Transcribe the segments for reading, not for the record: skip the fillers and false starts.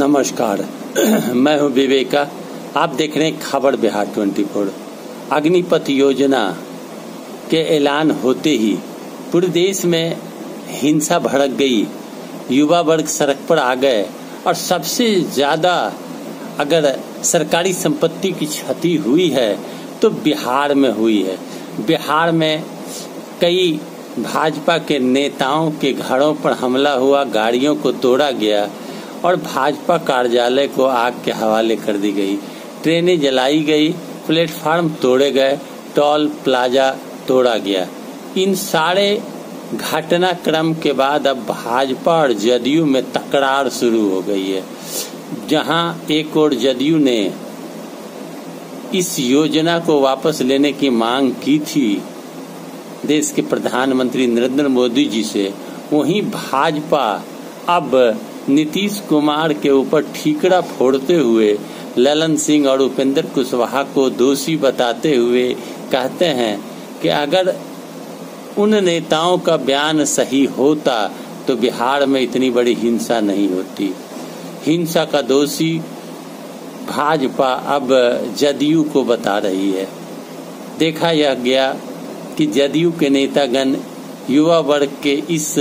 नमस्कार। मैं हूं विवेका। आप देख रहे हैं खबर बिहार 24। अग्निपथ योजना के ऐलान होते ही पूरे देश में हिंसा भड़क गई, युवा वर्ग सड़क पर आ गए और सबसे ज्यादा अगर सरकारी संपत्ति की क्षति हुई है तो बिहार में हुई है। बिहार में कई भाजपा के नेताओं के घरों पर हमला हुआ, गाड़ियों को तोड़ा गया और भाजपा कार्यालय को आग के हवाले कर दी गई। ट्रेनें जलाई गई, प्लेटफार्म तोड़े गए, टोल प्लाजा तोड़ा गया। इन सारे घटनाक्रम के बाद अब भाजपा और जदयू में तकरार शुरू हो गई है। जहां एक और जदयू ने इस योजना को वापस लेने की मांग की थी देश के प्रधानमंत्री नरेंद्र मोदी जी से, वहीं भाजपा अब नीतीश कुमार के ऊपर ठीकरा फोड़ते हुए ललन सिंह और उपेंद्र कुशवाहा को दोषी बताते हुए कहते हैं कि अगर उन नेताओं का बयान सही होता तो बिहार में इतनी बड़ी हिंसा नहीं होती। हिंसा का दोषी भाजपा अब जदयू को बता रही है। देखा यह गया कि जदयू के नेतागण युवा वर्ग के इस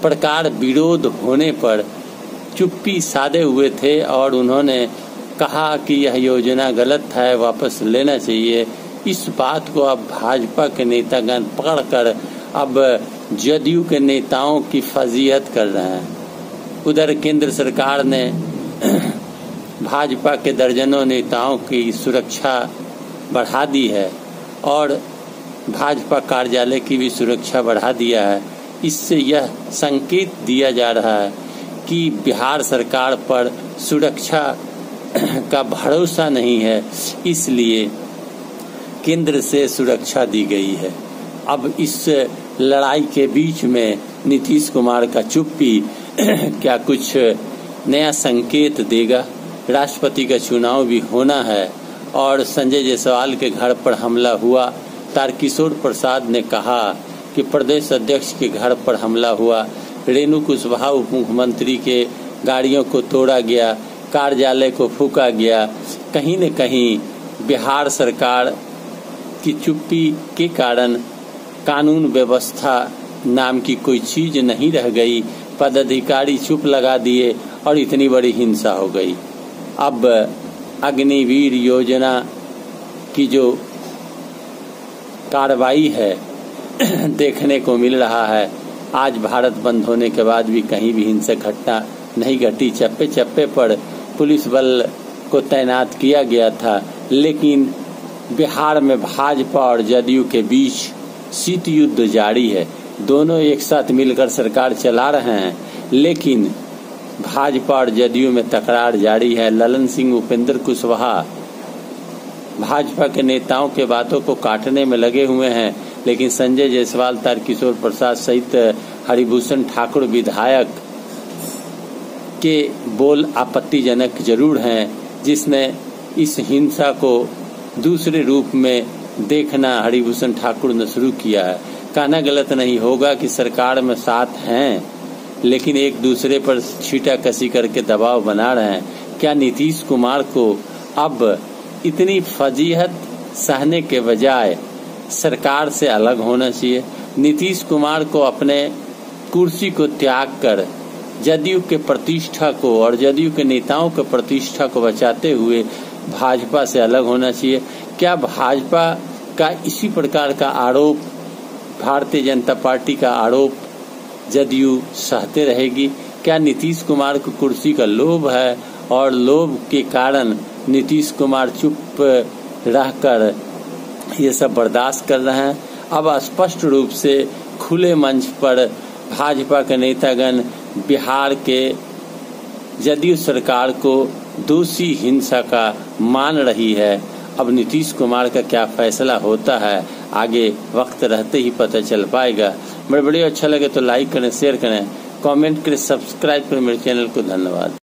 प्रकार विरोध होने पर चुप्पी साधे हुए थे और उन्होंने कहा कि यह योजना गलत है, वापस लेना चाहिए। इस बात को अब भाजपा के नेतागण पकड़कर अब जदयू के नेताओं की फजीहत कर रहे हैं। उधर केंद्र सरकार ने भाजपा के दर्जनों नेताओं की सुरक्षा बढ़ा दी है और भाजपा कार्यालय की भी सुरक्षा बढ़ा दिया है। इससे यह संकेत दिया जा रहा है कि बिहार सरकार पर सुरक्षा का भरोसा नहीं है, इसलिए केंद्र से सुरक्षा दी गई है। अब इस लड़ाई के बीच में नीतीश कुमार का चुप्पी क्या कुछ नया संकेत देगा? राष्ट्रपति का चुनाव भी होना है और संजय जायसवाल के घर पर हमला हुआ। तारकिशोर प्रसाद ने कहा कि प्रदेश अध्यक्ष के घर पर हमला हुआ, रेणु कुशवाहा उप मुख्यमंत्री के गाड़ियों को तोड़ा गया, कार्यालय को फूका गया। कहीं न कहीं बिहार सरकार की चुप्पी के कारण कानून व्यवस्था नाम की कोई चीज नहीं रह गई। पदाधिकारी चुप लगा दिए और इतनी बड़ी हिंसा हो गई। अब अग्निवीर योजना की जो कार्रवाई है देखने को मिल रहा है। आज भारत बंद होने के बाद भी कहीं भी हिंसक घटना नहीं घटी। चप्पे चप्पे पर पुलिस बल को तैनात किया गया था, लेकिन बिहार में भाजपा और जदयू के बीच शीत युद्ध जारी है। दोनों एक साथ मिलकर सरकार चला रहे हैं, लेकिन भाजपा और जदयू में तकरार जारी है। ललन सिंह, उपेंद्र कुशवाहा भाजपा के नेताओं के बातों को काटने में लगे हुए हैं, लेकिन संजय जायसवाल, तारकिशोर प्रसाद सहित हरिभूषण ठाकुर विधायक के बोल आपत्तिजनक जरूर हैं, जिसने इस हिंसा को दूसरे रूप में देखना हरिभूषण ठाकुर ने शुरू किया है। कहना गलत नहीं होगा कि सरकार में साथ हैं, लेकिन एक दूसरे पर छींटाकशी करके दबाव बना रहे हैं। क्या नीतीश कुमार को अब इतनी फजीहत सहने के बजाय सरकार से अलग होना चाहिए? नीतीश कुमार को अपने कुर्सी को त्याग कर जदयू के प्रतिष्ठा को और जदयू के नेताओं के प्रतिष्ठा को बचाते हुए भाजपा से अलग होना चाहिए। क्या भाजपा का इसी प्रकार का आरोप, भारतीय जनता पार्टी का आरोप जदयू सहते रहेगी? क्या नीतीश कुमार को कुर्सी का लोभ है और लोभ के कारण नीतीश कुमार चुप रहकर ये सब बर्दाश्त कर रहे हैं? अब स्पष्ट रूप से खुले मंच पर भाजपा के नेतागण बिहार के जदयू सरकार को दोषी हिंसा का मान रही है। अब नीतीश कुमार का क्या फैसला होता है आगे वक्त रहते ही पता चल पाएगा। मेरा वीडियो अच्छा लगे तो लाइक करें, शेयर करें, कमेंट करें, सब्सक्राइब करें मेरे चैनल को। धन्यवाद।